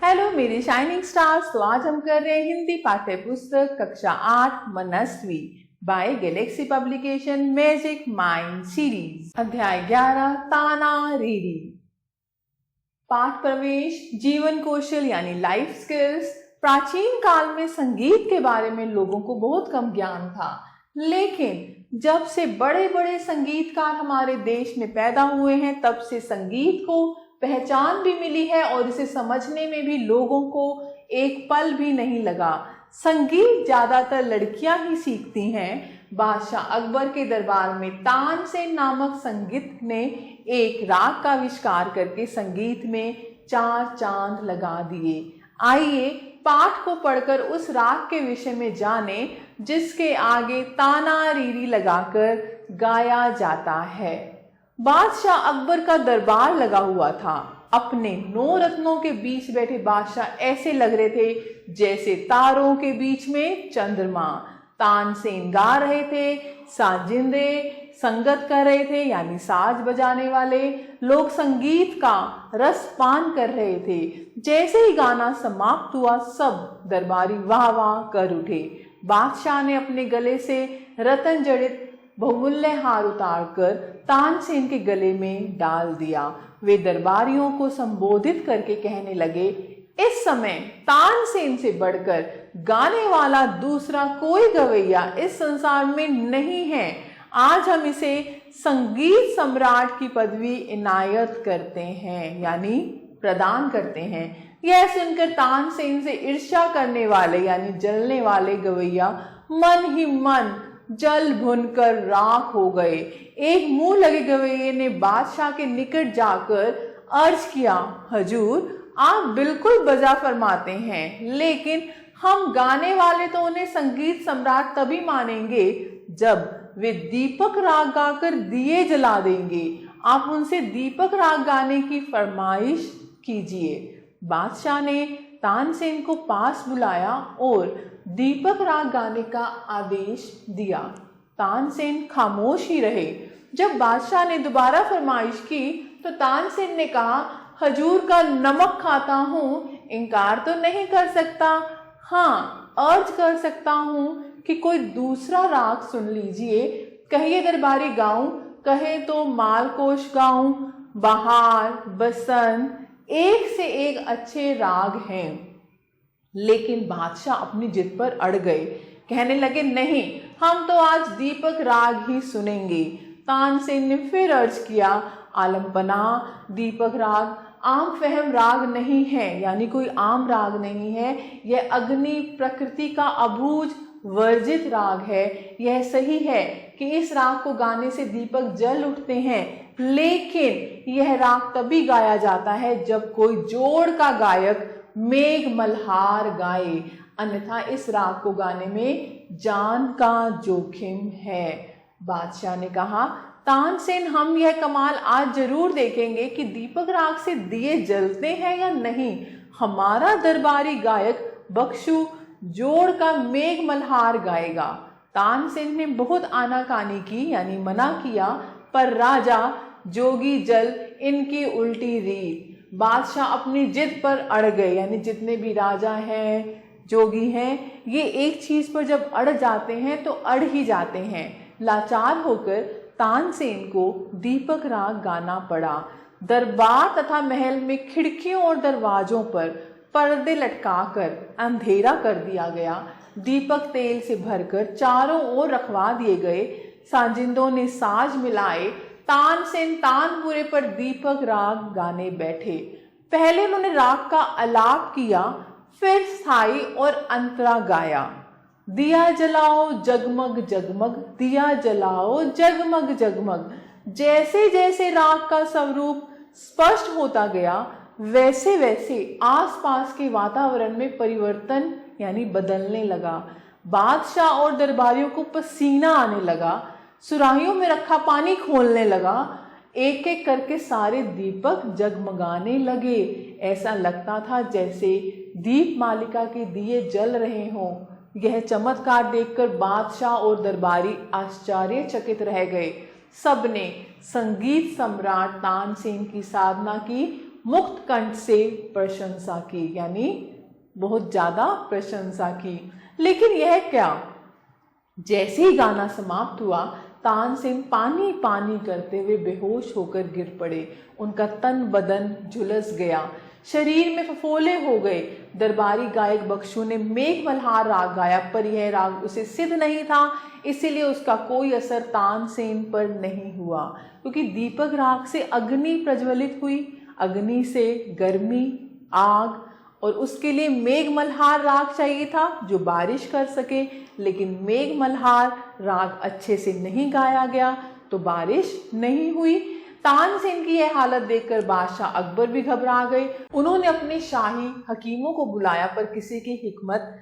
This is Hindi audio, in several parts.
हेलो मेरे शाइनिंग स्टार्स। तो आज हम कर रहे हैं हिंदी पाठ्य पुस्तक कक्षा 8 Manasvi by Galaxy publication magic mind series, अध्याय 11 ताना रीरी। पाठ प्रवेश जीवन कौशल यानी लाइफ स्किल्स। प्राचीन काल में संगीत के बारे में लोगों को बहुत कम ज्ञान था, लेकिन जब से बड़े बड़े संगीतकार हमारे देश में पैदा हुए हैं तब से संगीत को पहचान भी मिली है और इसे समझने में भी लोगों को एक पल भी नहीं लगा। संगीत ज्यादातर लड़कियां ही सीखती हैं। बादशाह अकबर के दरबार में तानसेन नामक संगीत ने एक राग का आविष्कार करके संगीत में 4 चांद लगा दिए। आइए पाठ को पढ़कर उस राग के विषय में जाने जिसके आगे ताना रीरी लगाकर गाया जाता है। बादशाह अकबर का दरबार लगा हुआ था। अपने 9 रत्नों के बीच बैठे बादशाह ऐसे लग रहे थे जैसे तारों के बीच में चंद्रमा। तानसेन गा रहे थे, साजिंदे संगत कर रहे थे यानी साज बजाने वाले लोग संगीत का रस पान कर रहे थे। जैसे ही गाना समाप्त हुआ सब दरबारी वाह वाह कर उठे। बादशाह ने अपने गले से रतन जड़ित बहुमूल्य हार उतारकर तानसेन के गले में डाल दिया। वे दरबारियों को संबोधित करके कहने लगे, इस समय तानसेन से बढ़कर गाने वाला दूसरा कोई गवैया इस संसार में नहीं है। आज हम इसे संगीत सम्राट की पदवी इनायत करते हैं यानी प्रदान करते हैं। यह सुनकर तानसेन से ईर्ष्या करने वाले यानी जलने वाले गवैया मन ही मन जल भुनकर राख हो गए। एक मुंह लगे गवैये ने बादशाह के निकट जाकर अर्ज किया, हजूर आप बिल्कुल बजा फरमाते हैं, लेकिन हम गाने वाले तो उन्हें संगीत सम्राट तभी मानेंगे जब वे दीपक राग गाकर दिए जला देंगे। आप उनसे दीपक राग गाने की फरमाइश कीजिए। बादशाह ने तानसेन को पास बुलाया और दीपक राग गाने का आदेश दिया। तानसेन खामोश ही रहे। जब बादशाह ने दोबारा फरमाइश की तो तानसेन ने कहा, हजूर का नमक खाता हूँ, इनकार तो नहीं कर सकता। हाँ, अर्ज कर सकता हूँ कि कोई दूसरा राग सुन लीजिए। कहिए दरबारी गाऊं, कहे तो मालकोश गाऊं, बहार, बसंत, एक से एक अच्छे राग हैं। लेकिन बादशाह अपनी जिद पर अड़ गए। कहने लगे, नहीं, हम तो आज दीपक राग ही सुनेंगे। तानसेन ने फिर अर्ज किया, आलमपना दीपक राग आम फहम राग नहीं है यानी कोई आम राग नहीं है। यह अग्नि प्रकृति का अबूझ वर्जित राग है। यह सही है कि इस राग को गाने से दीपक जल उठते हैं, लेकिन यह राग तभी गाया जाता है जब कोई जोड़ का गायक मेघ मल्हार गाए, अन्यथा इस राग को गाने में जान का जोखिम है। बादशाह ने कहा, तानसेन हम यह कमाल आज जरूर देखेंगे कि दीपक राग से दिए जलते हैं या नहीं। हमारा दरबारी गायक बख्शू जोड़ का मेघ मल्हार गाएगा। तानसेन ने बहुत आनाकानी की यानी मना किया, पर राजा जोगी जल इनकी उल्टी रीत। बादशाह अपनी जिद पर अड़ गए यानी जितने भी राजा हैं, जोगी हैं, ये एक चीज पर जब अड़ जाते हैं तो अड़ ही जाते हैं। लाचार होकर तानसेन को दीपक राग गाना पड़ा। दरबार तथा महल में खिड़कियों और दरवाजों पर पर्दे लटकाकर अंधेरा कर दिया गया। दीपक तेल से भरकर चारों ओर रखवा दिए गए। साजिंदों ने साज मिलाए। तानसेन तानपुरे पर दीपक राग गाने बैठे। पहले उन्होंने राग का आलाप किया, फिर स्थाई और अंतरा गाया। दिया जलाओ जगमग जगमग, दिया जलाओ जगमग जगमग। जैसे जैसे राग का स्वरूप स्पष्ट होता गया वैसे वैसे आसपास के वातावरण में परिवर्तन यानी बदलने लगा। बादशाह और दरबारियों को पसीना आने लगा। सुराहियों में रखा पानी खोलने लगा। एक एक करके सारे दीपक जगमगाने लगे। ऐसा लगता था जैसे दीप मालिका के दिए जल रहे हों। यह चमत्कार देखकर बादशाह और दरबारी आश्चर्यचकित रह गए। सबने संगीत सम्राट तानसेन की साधना की मुक्त कंठ से प्रशंसा की, यानी बहुत ज्यादा प्रशंसा की। लेकिन यह क्या, जैसे ही गाना समाप्त हुआ तानसेन पानी पानी करते हुए बेहोश होकर गिर पड़े। उनका तन बदन झुलस गया, शरीर में फफोले हो गए। दरबारी गायक बख्शू ने मेघ मल्हार राग गाया, पर यह राग उसे सिद्ध नहीं था, इसीलिए उसका कोई असर तानसेन पर नहीं हुआ। क्योंकि दीपक राग से अग्नि प्रज्वलित हुई, अग्नि से गर्मी, आग, और उसके लिए मेघ मल्हार राग चाहिए था जो बारिश कर सके। लेकिन मेघ मल्हार राग अच्छे से नहीं गाया गया तो बारिश नहीं हुई। तानसेन की यह हालत देखकर बादशाह अकबर भी घबरा गए। उन्होंने अपने शाही हकीमों को बुलाया, पर किसी की हिकमत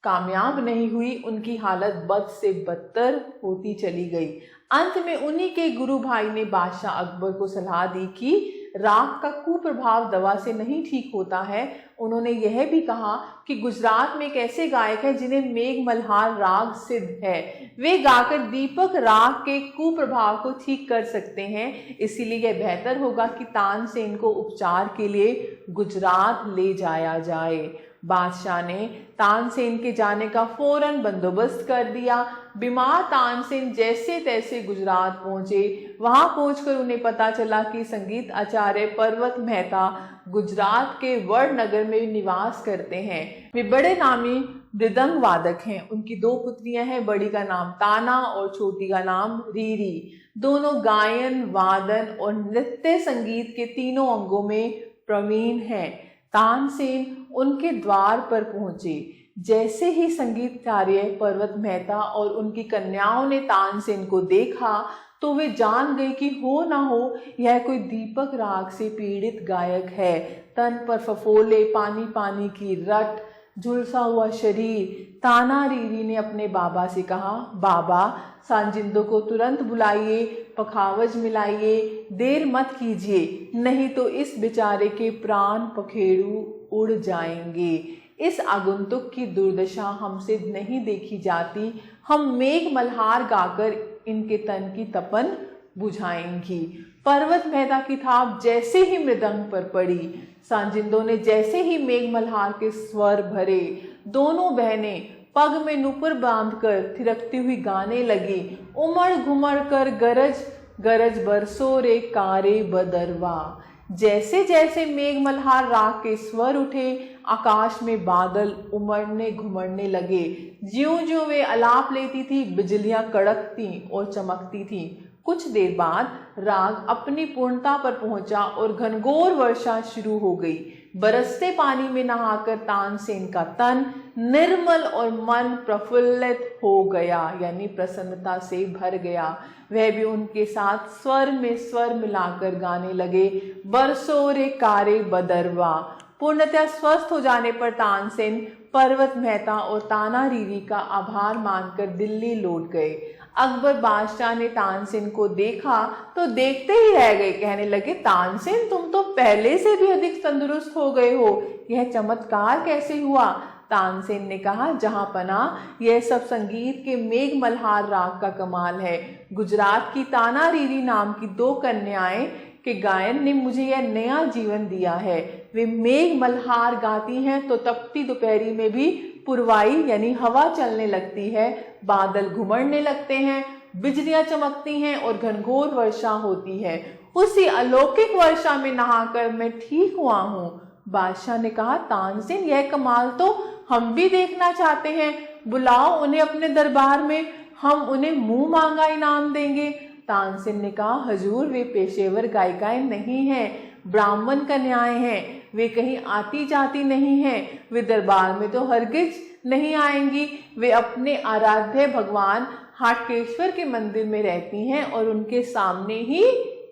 कामयाब नहीं हुई। उनकी हालत बद से बदतर होती चली गई। अंत में उन्हीं के गुरु भाई ने बादशाह अकबर को सलाह दी कि राग का कुप्रभाव दवा से नहीं ठीक होता है। उन्होंने यह भी कहा कि गुजरात में एक ऐसे गायक है जिन्हें मेघ मल्हार राग सिद्ध है, वे गाकर दीपक राग के कुप्रभाव को ठीक कर सकते हैं। इसीलिए यह बेहतर होगा कि तानसेन को उपचार के लिए गुजरात ले जाया जाए। बादशाह ने तानसेन के जाने का फौरन बंदोबस्त कर दिया। बीमार तानसेन जैसे तैसे गुजरात पहुंचे। वहां पहुंचकर उन्हें पता चला कि संगीत आचार्य पर्वत मेहता गुजरात के वडनगर में निवास करते हैं। वे बड़े नामी मृदंग वादक हैं। उनकी 2 पुत्रियां हैं, बड़ी का नाम ताना और छोटी का नाम रीरी। दोनों गायन, वादन और नृत्य संगीत के तीनों अंगों में प्रवीण हैं। तानसेन उनके द्वार पर पहुंचे। जैसे ही संगीताचार्य पर्वत मेहता और उनकी कन्याओं ने तानसेन को देखा तो वे जान गए कि हो ना हो यह कोई दीपक राग से पीड़ित गायक है। तन पर फफोले, पानी पानी की रट, झुलसा हुआ शरीर। ताना रीरी ने अपने बाबा से कहा, बाबा सांजिंदो को तुरंत बुलाइए, पखावज मिलाइए, देर मत कीजिए, नहीं तो इस बेचारे के प्राण पखेरु उड़ जाएंगे। इस आगंतुक की दुर्दशा हमसे नहीं देखी जाती। हम मेघ मल्हार गाकर इनके तन की तपन बुझाएंगी। पर्वत मेहता की थाप जैसे ही मृदंग पर पड़ी, सांजिंदो ने जैसे ही मेघ मल्हार के स्वर भरे, दोनों बहनें पग में नुपुर बांधकर थिरकती हुई गाने लगी। उमड़ घुमड़ कर गरज गरज बरसो रे कारे बदरवा। जैसे जैसे मेघ मल्हार राग के स्वर उठे, आकाश में बादल उमड़ने घुमड़ने लगे। ज्यों ज्यों वे अलाप लेती थी, बिजलियां कड़कती और चमकती थी। कुछ देर बाद राग अपनी पूर्णता पर पहुंचा और घनघोर वर्षा शुरू हो गई। बरसते पानी में नहाकर तानसेन का तन निर्मल और मन प्रफुल्लित हो गया, यानी प्रसन्नता से भर गया। वह भी उनके साथ स्वर में स्वर मिलाकर गाने लगे, बरसो रे कारे बदरवा। पूर्णतः स्वस्थ हो जाने पर तानसेन पर्वत मेहता और ताना रीरी का आभार मानकर दिल्ली लौट गए। अकबर बादशाह ने तानसेन को देखा तो देखते ही रह गए। कहने लगे, तानसेन तुम तो पहले से भी अधिक तंदुरुस्त हो गए हो, यह चमत्कार कैसे हुआ? तानसेन ने कहा, जहां पना यह सब संगीत के मेघ मल्हार राग का कमाल है। गुजरात की ताना रीरी नाम की 2 कन्याएं के गायन ने मुझे यह नया जीवन दिया है। वे मेघ मल्हार गाती हैं तो तपती दोपहरी में भी पुरवाई यानी हवा चलने लगती है, बादल घुमड़ने लगते हैं, बिजलियां चमकती हैं और घनघोर वर्षा होती है। उसी अलौकिक वर्षा में नहाकर मैं ठीक हुआ हूँ। बादशाह ने कहा, तानसेन यह कमाल तो हम भी देखना चाहते हैं, बुलाओ उन्हें अपने दरबार में, हम उन्हें मुंह मांगा इनाम देंगे। तानसेन ने कहा, हजूर वे पेशेवर गायिकाएं नहीं हैं, ब्राह्मण कन्याएं हैं, वे कहीं आती जाती नहीं हैं, वे दरबार में तो हरगिज नहीं आएंगी। वे अपने आराध्य भगवान हाटकेश्वर के मंदिर में रहती हैं और उनके सामने ही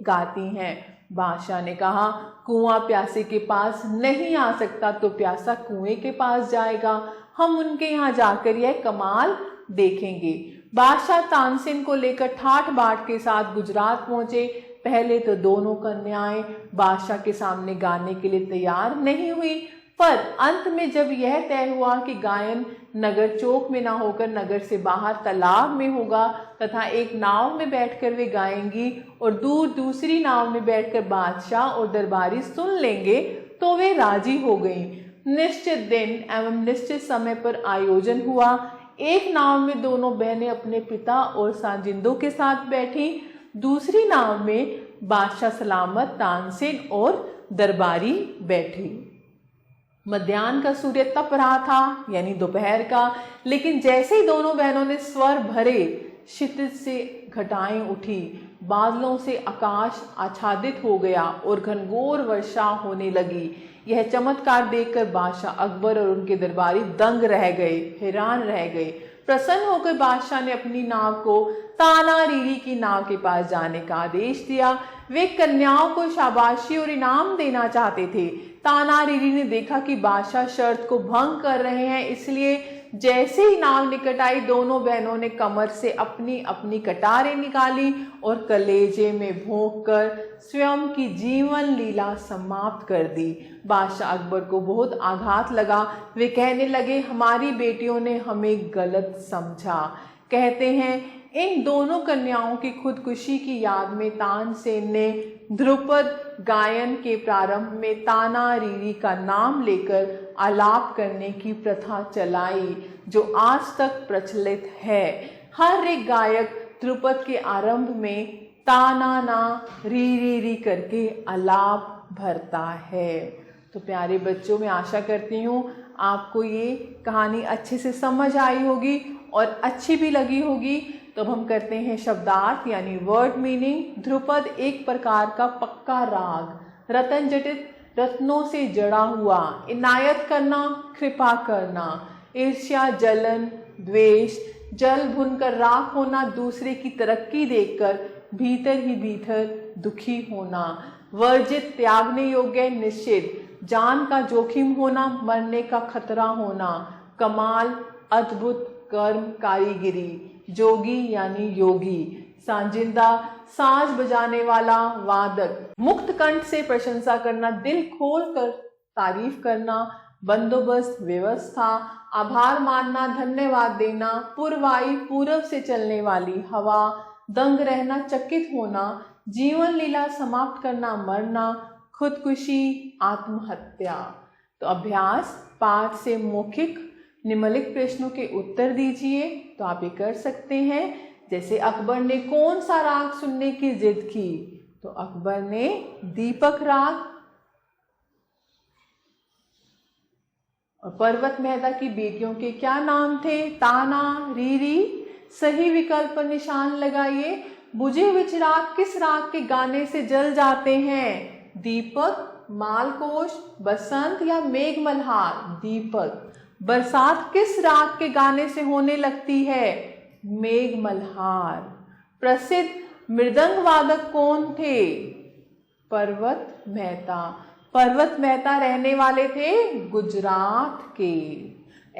गाती हैं। बादशाह ने कहा, कुआं प्यासे के पास नहीं आ सकता तो प्यासा कुएं के पास जाएगा, हम उनके यहाँ जाकर यह कमाल देखेंगे। बादशाह तानसेन को लेकर ठाठ बाट के साथ गुजरात पहुंचे। पहले तो दोनों कन्याएं बादशाह के सामने गाने के लिए तैयार नहीं हुई, पर अंत में जब यह तय हुआ कि गायन नगर चौक में ना होकर नगर से बाहर तालाब में होगा तथा एक नाव में बैठकर वे गाएंगी और दूर दूसरी नाव में बैठकर बादशाह और दरबारी सुन लेंगे, तो वे राजी हो गईं। निश्चित दिन एवं निश्चित समय पर आयोजन हुआ। एक नाव में दोनों बहनें अपने पिता और साजिंदों के साथ बैठी, दूसरी नाव में बादशाह सलामत, तानसेन और दरबारी बैठे। मध्याह्न का सूर्य तप रहा था, यानी दोपहर का, लेकिन जैसे ही दोनों बहनों ने स्वर भरे, क्षितिज से घटाएं उठी, बादलों से आकाश आच्छादित हो गया और घनघोर वर्षा होने लगी। यह चमत्कार देखकर बादशाह अकबर और उनके दरबारी दंग रह गए, हैरान रह गए। प्रसन्न होकर बादशाह ने अपनी नाव को तानारीरी की नाव के पास जाने का आदेश दिया। वे कन्याओं को शाबाशी और इनाम देना चाहते थे। तानारीरी ने देखा कि बादशाह शर्त को भंग कर रहे हैं, इसलिए जैसे ही नाव निकट आई, दोनों बहनों ने कमर से अपनी अपनी कटारें निकाली और कलेजे में भोंक कर स्वयं की जीवन लीला समाप्त कर दी। बादशाह अकबर को बहुत आघात लगा। वे कहने लगे, हमारी बेटियों ने हमें गलत समझा। कहते हैं, इन दोनों कन्याओं की खुदकुशी की याद में तानसेन ने ध्रुपद गायन के प्रारंभ में तानारीरी का नाम लेकर आलाप करने की प्रथा चलाई, जो आज तक प्रचलित है। हर एक गायक ध्रुपद के आरंभ में ताना ना री री री करके आलाप भरता है। तो प्यारे बच्चों, मैं आशा करती हूँ आपको ये कहानी अच्छे से समझ आई होगी और अच्छी भी लगी होगी। तो हम करते हैं शब्दार्थ यानी वर्ड मीनिंग। ध्रुपद एक प्रकार का पक्का राग, रतन जटित, रत्नों से जड़ा हुआ, इनायत करना, कृपा करना, ईर्ष्या, जलन, द्वेष, जल भुनकर राख होना, दूसरे की तरक्की देखकर भीतर ही भीतर दुखी होना, वर्जित, त्यागने योग्य, निश्चित, जान का जोखिम होना, मरने का खतरा होना, कमाल, अद्भुत, कर्म, कारीगिरी, जोगी यानी योगी, साजिंदा, साज बजाने वाला, वादक, मुक्त कंठ से प्रशंसा करना, दिल खोल कर तारीफ करना, बंदोबस्त, व्यवस्था, आभार मानना, धन्यवाद देना, पूर्वाई, पूर्व से चलने वाली हवा, दंग रहना, चकित होना, जीवन लीला समाप्त करना, मरना, खुदकुशी, आत्महत्या। तो अभ्यास, पाठ से मौखिक निम्नलिखित प्रश्नों के उत्तर दीजिए। तो आप ये कर सकते हैं। जैसे अकबर ने कौन सा राग सुनने की जिद की? तो अकबर ने दीपक राग। और पर्वत मेहता की बेटियों के क्या नाम थे? ताना, रीरी। सही विकल्प पर निशान लगाइए। बुझे हुए चिराग किस राग के गाने से जल जाते हैं? दीपक, मालकोश, बसंत या मेघ मल्हार? दीपक। बरसात किस राग के गाने से होने लगती है? मेघ मल्हार। प्रसिद्ध मृदंग वादक कौन थे? पर्वत मेहता। पर्वत मेहता रहने वाले थे गुजरात के।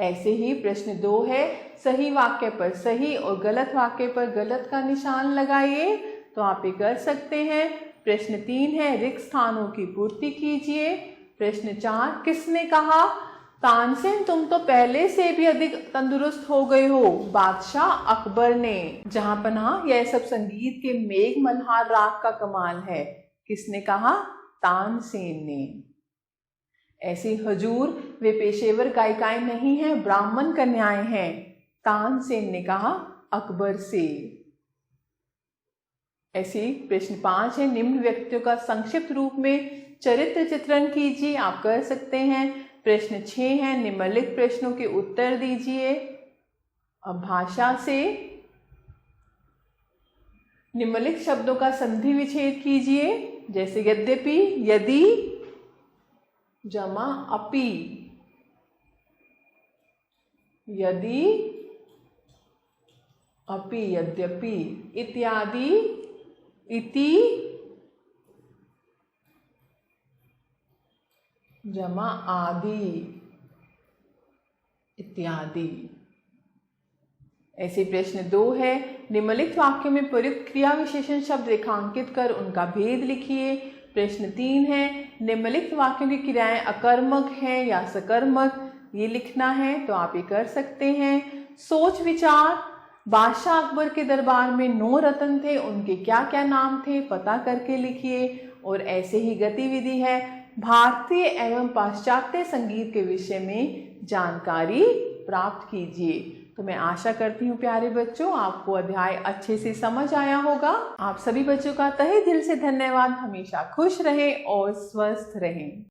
ऐसे ही प्रश्न 2 है, सही वाक्य पर सही और गलत वाक्य पर गलत का निशान लगाइए। तो आप ये कर सकते हैं। प्रश्न 3 है, रिक्त स्थानों की पूर्ति कीजिए। प्रश्न 4, किसने कहा तानसेन तुम तो पहले से भी अधिक तंदुरुस्त हो गए हो? बादशाह अकबर ने। जहां पनाह, यह सब संगीत के मेघ मल्हार राग का कमाल है। किसने कहा? तानसेन ने। ऐसी हजूर, वे पेशेवर गायिकाएं नहीं हैं, ब्राह्मण कन्याएं हैं। तानसेन ने कहा अकबर से। ऐसी प्रश्न 5 है, निम्न व्यक्तियों का संक्षिप्त रूप में चरित्र चित्रण कीजिए। आप कर सकते हैं। प्रश्न 6 है, निम्नलिखित प्रश्नों के उत्तर दीजिए। अब भाषा से निम्नलिखित शब्दों का संधि विच्छेद कीजिए। जैसे यद्यपि, यदि, जमा अपि, यदि, अपि, यद्यपि, इत्यादि, इति, जमा आदि, इत्यादि। ऐसे प्रश्न 2 है, निम्नलिखित वाक्यों में प्रयुक्त क्रिया विशेषण शब्द रेखांकित कर उनका भेद लिखिए। प्रश्न 3 है, निम्नलिखित वाक्यों की क्रियाएं अकर्मक हैं या सकर्मक, ये लिखना है तो आप ये कर सकते हैं। सोच विचार, बादशाह अकबर के दरबार में 9 रत्न थे, उनके क्या क्या नाम थे पता करके लिखिए। और ऐसे ही गतिविधि है, भारतीय एवं पाश्चात्य संगीत के विषय में जानकारी प्राप्त कीजिए। तो मैं आशा करती हूँ प्यारे बच्चों आपको अध्याय अच्छे से समझ आया होगा। आप सभी बच्चों का तहे दिल से धन्यवाद। हमेशा खुश रहें और स्वस्थ रहें।